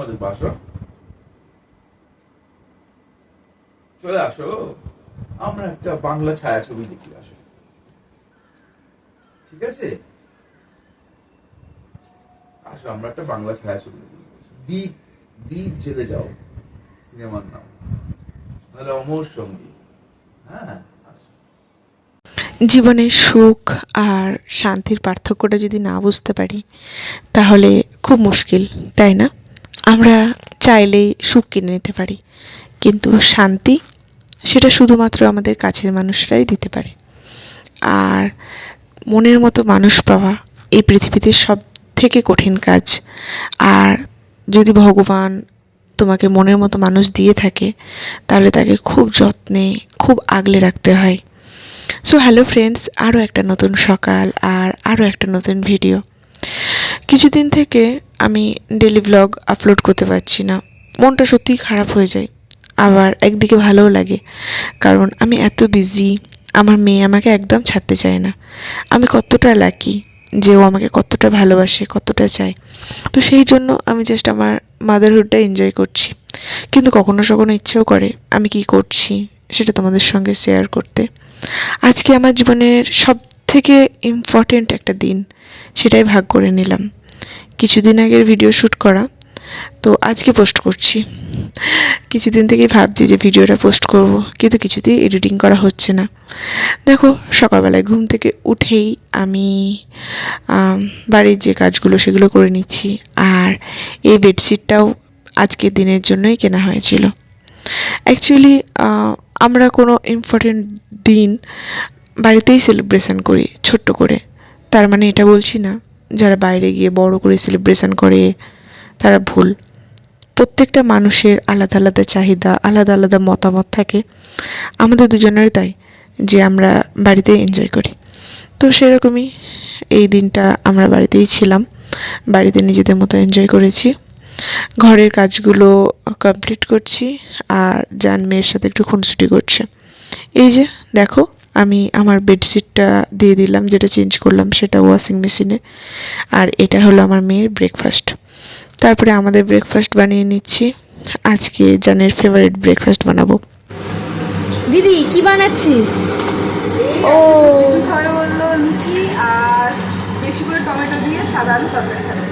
আমাদের বাসা, চলে আসো, আমরা একটা বাংলা ছায়াছবি দেখি। আসো, ঠিক আছে? আসো, আমরা একটা বাংলা ছায়াছবি দেখি। দ্বীপ, দ্বীপ জেলে যাও সিনেমার নাম, তাহলে অমর সঙ্গী। হ্যাঁ, আসো। জীবনের সুখ আর শান্তির পার্থক্যটা যদি না বুঝতে পারি তাহলে খুব মুশকিল, তাই না? আমরা চাইলেই সুখ কিনে নিতে পারি, কিন্তু শান্তি সেটা শুধুমাত্র আমাদের কাছের মানুষরাই দিতে পারে। আর মনের মতো মানুষ পাওয়া এই পৃথিবীতে সব থেকে কঠিন কাজ। আর যদি ভগবান তোমাকে মনের মতো মানুষ দিয়ে থাকে তাহলে তাকে খুব যত্নে, খুব আগলে রাখতে হয়। সো হ্যালো ফ্রেন্ডস, আরও একটা নতুন সকাল আর আরও একটা নতুন ভিডিও। কিছুদিন থেকে আমি ডেলি ব্লগ আপলোড করতে পারছি না, মনটা সত্যিই খারাপ হয়ে যায়। আবার একদিকে ভালোও লাগে, কারণ আমি এত বিজি, আমার মেয়ে আমাকে একদম ছাড়তে চায় না। আমি কতটা লাকি যে ও আমাকে কতটা ভালোবাসে, কতটা চায়। তো সেই জন্য আমি জাস্ট আমার মাদারহুডটা এনজয় করছি। কিন্তু কখনো কখনো ইচ্ছেও করে আমি কি করছি সেটা তোমাদের সঙ্গে শেয়ার করতে। আজকে আমার জীবনের সব থেকে ইম্পর্টেন্ট একটা দিন, সেটাই ভাগ করে নিলাম। কিছুদিন আগের ভিডিও শ্যুট করা, তো আজকে পোস্ট করছি। কিছুদিন থেকেই ভাবছি যে ভিডিওটা পোস্ট করব, কিন্তু কিছুতেই এডিটিং করা হচ্ছে না। দেখো, সকালবেলায় ঘুম থেকে উঠেই আমি বাড়ির যে কাজগুলো সেগুলো করে নিচ্ছি। আর এই বেডশিটটাও আজকের দিনের জন্যই কেনা হয়েছিল। অ্যাকচুয়ালি আমরা কোনো ইম্পর্টেন্ট দিন বাড়িতেই সেলিব্রেশন করি ছোট্ট করে। তার মানে এটা বলছি না যারা বাইরে গিয়ে বড় করে সেলিব্রেশন করে তারা ভুল। প্রত্যেকটা মানুষের আলাদা আলাদা চাহিদা, আলাদা আলাদা মতামত থাকে। আমাদের দুজনেরই তাই যে আমরা বাড়িতে এনজয় করি। তো সেরকমই এই দিনটা আমরা বাড়িতেই ছিলাম, বাড়িতে নিজেদের মতো এনজয় করেছি। ঘরের কাজগুলো কমপ্লিট করছি, আর জান মেয়ের সাথে একটু খুনসুটি করছে। এই যে দেখো, আমি আমার বেডশিটটা দিয়ে দিলাম, যেটা চেঞ্জ করলাম সেটা ওয়াশিং মেশিনে। আর এটা হলো আমার মেয়ের ব্রেকফাস্ট। তারপরে আমাদের ব্রেকফাস্ট বানিয়ে নিচ্ছি। আজকে জানের ফেভারিট ব্রেকফাস্ট বানাবো। দিদি কি বানাচ্ছিস? ও কিছু খাবে বললো, লুচি আর বেশি করে টমেটো দিয়ে সাদা আলু তরকারি খাবে।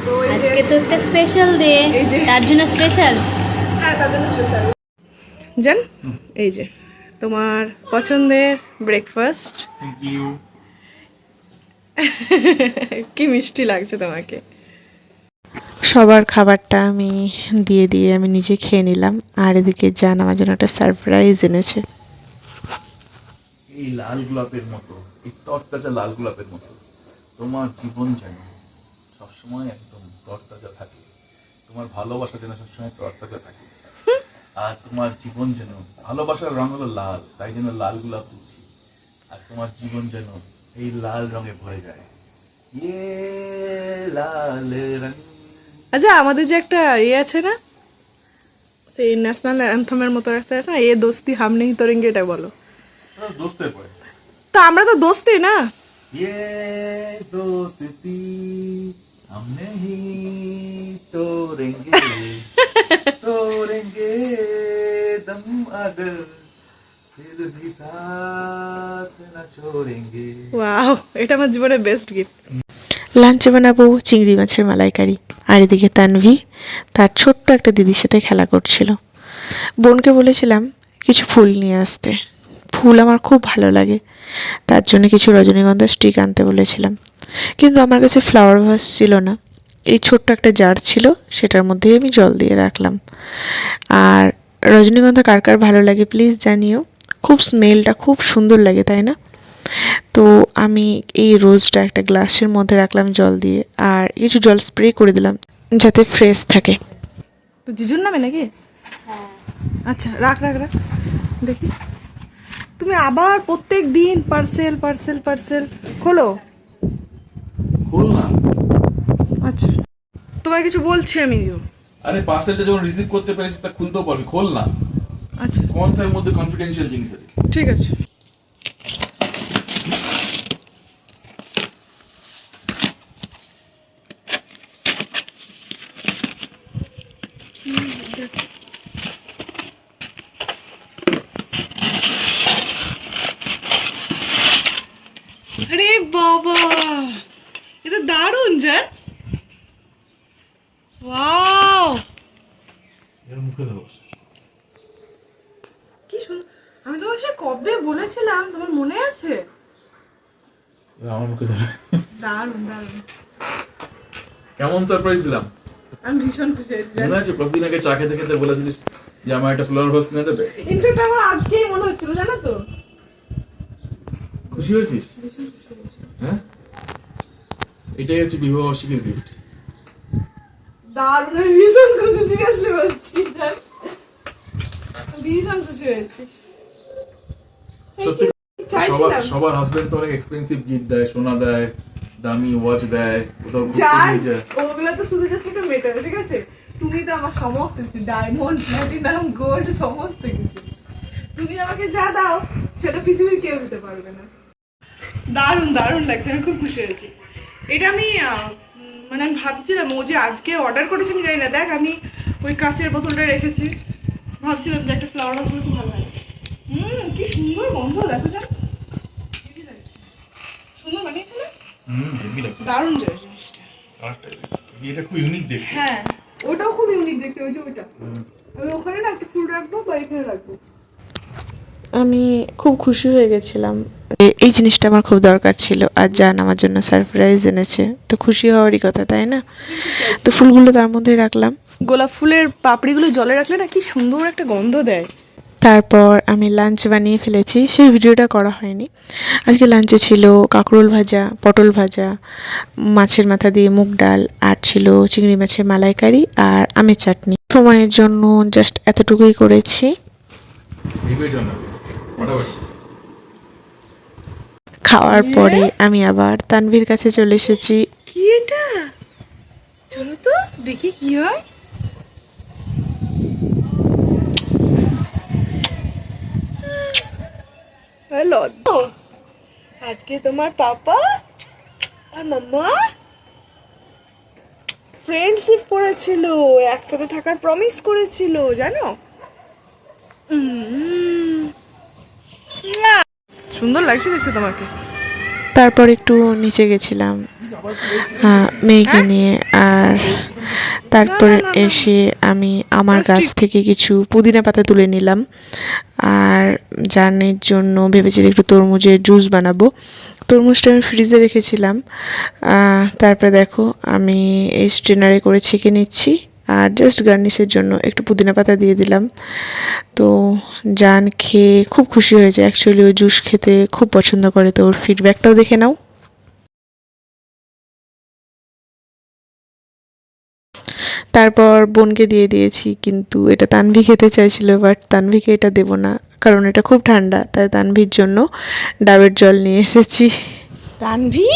তো এই যে আজকে তো একটা স্পেশাল ডে, এই যে- তার জন্য স্পেশাল। হ্যাঁ, তার জন্য স্পেশাল। জান, এই যে তোমার পছন্দের ব্রেকফাস্ট। Thank you. কি মিষ্টি লাগছে তোমাকে। সবার খাবারটা আমি দিয়ে দিয়ে আমি নিজে খেয়ে নিলাম। আর এদিকে জান আমার জন্য একটা সারপ্রাইজ এনেছে। এই লাল গোলাপের মতো, এই তরতাজা লাল গোলাপের মতো তোমার জীবন যেন সবসময় একদম তরতাজা থাকে, তোমার ভালোবাসা যেন সবসময় তরতাজা থাকে, আর তোমার জীবন যেন, ভালোবাসার রং হলো লাল, তাই জন্য লাল গোলাপ দিচ্ছি, আর তোমার জীবন যেন এই লাল রঙে ভরে যায়। ইয়ে লাল রং। আচ্ছা, আমাদের যে একটা আছে না, সেই ন্যাশনাল অ্যান্থমের মতো একটা আছে না, এ দোস্তি হাম নেহি তোরেঙ্গে, এটা বলো। দোস্তের পরে তো আমরা তো দোস্তি না। ये दोस्ती हम नहीं तोड़ेंगे तोड़ेंगे दम अगर फिर भी साथ न छोड़ेंगे। ওয়াও, এটা আমার জীবনের বেস্ট গিফট। লাঞ্চে বানাবো চিংড়ি মাছের মালাইকারি। আর এদিকে তানভি তার ছোট্ট একটা দিদির সাথে খেলা করছিল। বোনকে বলেছিলাম কিছু ফুল নিয়ে আসতে, ফুল আমার খুব ভালো লাগে, তার জন্য কিছু রজনীগন্ধা স্টিক আনতে বলেছিলাম। কিন্তু আমার কাছে ফ্লাওয়ার ভাস ছিল না। এই ছোট্ট একটা জার ছিল, সেটার মধ্যেই আমি জল দিয়ে রাখলাম। আর রজনীগন্ধা কার কার ভালো লাগে প্লিজ জানিও, খুব স্মেলটা খুব সুন্দর লাগে, তাই না? তো আমি এই রোজটা একটা গ্লাসের মধ্যে রাখলাম জল দিয়ে, আর কিছু জল স্প্রে করে দিলাম যাতে ফ্রেশ থাকে। তো জিজুর নামে নাকি? আচ্ছা, রাখ রাখ রাখ, দেখি। তুমি আবার প্রত্যেক দিন পার্সেল পার্সেল পার্সেল খোলো। खोल ना। আচ্ছা, তোমায় কিছু বলছি আমি। আরে পার্সেলটা যখন রিসিভ করতে পেরেছিস তা খুলতেও পারবি, খোল না। আচ্ছা কোন সাইর মধ্যে কনফিডেন্সিয়াল জিনিস আছে। ঠিক আছে। আরে বাবা, এটা দারুণ যা। ওয়াও, এর মুখে দাও। কি সুন্দর। আমি তোমার সে কবে বলেছিলাম, তোমার মনে আছে? আমার মুখে দাও। দারুণ দারুণ। কেমন সারপ্রাইজ দিলাম? আমি ভীষণ খুশি হয়েছি। মনে আছে প্রতিদিন আগে চা খেতে খেতে বলেছিলিস যে আমার একটা ফ্লাওয়ার ভাস কিনে দেবে? ইনফ্যাক্ট আমার আজকেই মনে হচ্ছিল, জানো তো। খুশি হয়েছিস? হ্যাঁ, এটাই হচ্ছে বিবাহ বার্ষিকীর গিফট। দারুণ, আমি ভীষণ খুশি, সিরিয়াসলি বলছি। ভীষণ খুশি হয়েছি। সত্যি চাইছিলাম সবার হাজবেন্ড তো অনেক এক্সপেন্সিভ গিফট দেয়, সোনা দেয়, দামি ওয়াচ দেয়, কোথাও ঘুরতে চাই, নিয়ে যায়। ওগুলো তো শুধু জাস্ট একটা মেটাল, ঠিক আছে? তুমি তো আমার সমস্ত কিছু, ডায়মন্ড, প্ল্যাটিনাম, গোল্ড, সমস্ত কিছু। তুমি আমাকে যা দাও সেটা পৃথিবীর কেউ দিতে পারবে না। দারুণ দারুণ লাগছে, আমি খুব খুশি হয়েছি। এটা আমি মানে আমি ভাবছিলাম, ও যে আজকে অর্ডার করেছে আমি জানি না। দেখ, আমি ওই কাচের বোতলটা রেখেছি, ভাবছিলাম যে একটা ফ্লাওয়ার ভাস খুব ভালো হয়। কি সুন্দর গন্ধ, দেখো যা সুন্দর বানিয়েছে না? হেভি লাগছে। দারুণ যায় জিনিসটা। আরেকটা এটা খুব ইউনিক দেখতে। হ্যাঁ, ওটাও খুব ইউনিক দেখতে, ওই যে ওইটা। আমি ওখানে না একটা ফুল রাখবো বা এখানে রাখবো। আমি খুব খুশি হয়ে গেছিলাম, এই জিনিসটা আমার খুব দরকার ছিল। আর জান আমার জন্য সারপ্রাইজ এনেছে, তো খুশি হওয়ারই কথা, তাই না? তো ফুলগুলো তার মধ্যে রাখলাম। গোলাপ ফুলের পাপড়িগুলো জলে রাখলে না কি সুন্দর একটা গন্ধ দেয়। তারপর আমি লাঞ্চ বানিয়ে ফেলেছি, সেই ভিডিওটা করা হয়নি। আজকে লাঞ্চে ছিল কাঁকরোল ভাজা, পটল ভাজা, মাছের মাথা দিয়ে মুগ ডাল, আর ছিল চিংড়ি মাছের মালাইকারি আর আমের চাটনি। সময়ের জন্য জাস্ট এতটুকুই করেছি। এইগুলোই জন্য ফটাফট। খাওয়ার পরে আমি আবার তানভীর কাছে চলে এসেছি। কি এটা? চলো তো দেখি কি হয়। হ্যালো, আজকে তোমার পাপা আর মাম্মা ফ্রেন্ডশিপ করেছিল, একসাথে থাকার প্রমিস করেছিল, জানো? সুন্দর লাগছে দেখতে তোমাকে। তারপর একটু নিচে গেছিলাম মেয়েকে নিয়ে, আর তারপরে এসে আমি আমার গাছ থেকে কিছু পুদিনা পাতা তুলে নিলাম। আর জানের জন্য ভেবেছিলাম একটু তরমুজের জুস বানাবো। তরমুজটা আমি ফ্রিজে রেখেছিলাম। তারপরে দেখো আমি এই স্ট্রেনারে করে ছেঁকে নিচ্ছি, আর জাস্ট গার্নিশের জন্য একটু পুদিনা পাতা দিয়ে দিলাম। তো জান খেয়ে খুব খুশি হয়েছে, অ্যাকচুয়ালি ও জুস খেতে খুব পছন্দ করে, তো ওর ফিডব্যাকটাও দেখে নাও। তারপর বোনকে দিয়ে দিয়েছি, কিন্তু এটা তানভি খেতে চাইছিল, বাট তানভিকে এটা দেবো না, কারণ এটা খুব ঠান্ডা। তাই তানভির জন্য ডাবের জল নিয়ে এসেছি। তানভি,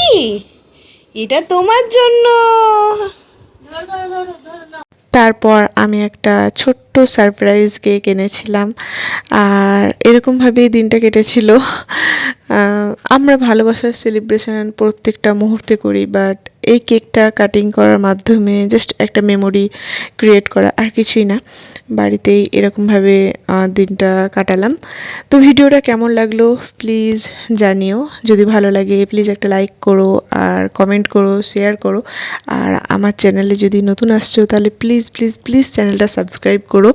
এটা তোমার জন্য। ধরো ধরো ধরো ধরো না। তারপর আমি একটা ছোট্ট সারপ্রাইজ কেক এনেছিলাম, আর এরকমভাবেই দিনটা কেটেছিল। আমরা ভালোবাসার সেলিব্রেশন প্রত্যেকটা মুহূর্তে করি, বাট এই কেকটা কাটিং করার মাধ্যমে জাস্ট একটা মেমোরি ক্রিয়েট করা, আর কিছুই না। বাড়িতেই এরকমভাবে দিনটা কাটালাম। তো ভিডিওটা কেমন লাগলো প্লিজ জানিও। যদি ভালো লাগে প্লিজ একটা লাইক করো, আর কমেন্ট করো, শেয়ার করো। আর আমার চ্যানেলে যদি নতুন আসছো তাহলে প্লিজ প্লিজ প্লিজ চ্যানেলটা সাবস্ক্রাইব করো।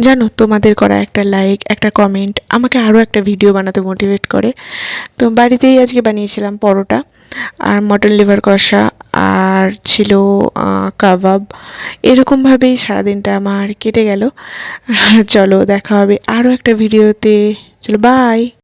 জানো, তোমাদের করা একটা লাইক, একটা কমেন্ট আমাকে আরও একটা ভিডিও বানাতে মোটিভেট করে। তো বাড়িতেই আজকে বানিয়েছিলাম পরোটা আর মটন লিভার কষা, আর ছিল কাবাব। এরকমভাবেই সারাদিনটা আমার কেটে গেল। চলো দেখা হবে আরও একটা ভিডিওতে। চলো বাই।